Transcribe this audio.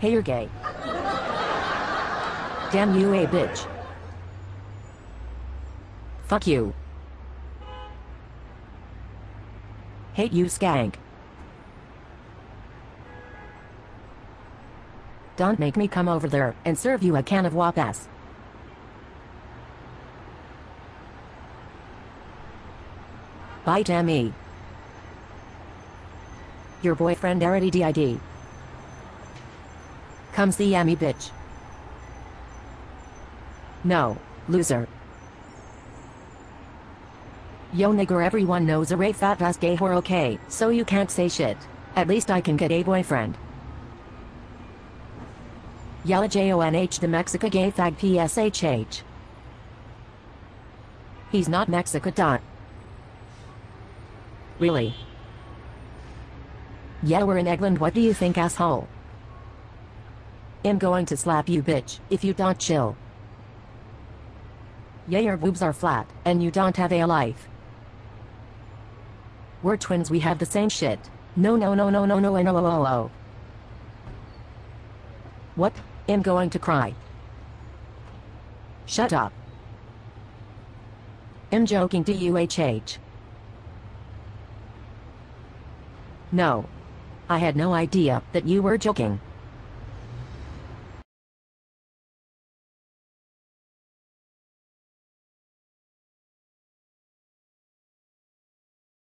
Hey, you're gay. Damn you, a bitch. Fuck you. Hate you, skank. Don't make me come over there and serve you a can of wop-ass. Bye, Tammy. Your boyfriend already did. Come see me, bitch. No, loser. Yo nigger, everyone knows a fat ass gay whore, okay, so you can't say shit. At least I can get a boyfriend. Yalla JONH the Mexica gay fag PSHH. He's not Mexica dot. Really? Yeah, we're in England, what do you think, asshole? I'm going to slap you, bitch, if you don't chill. Yeah, your boobs are flat, and you don't have a life. We're twins, we have the same shit. No, no, no, no, no, no, no, no, no, no. What? I'm going to cry. Shut up. I'm joking, DUHH. No. I had no idea that you were joking.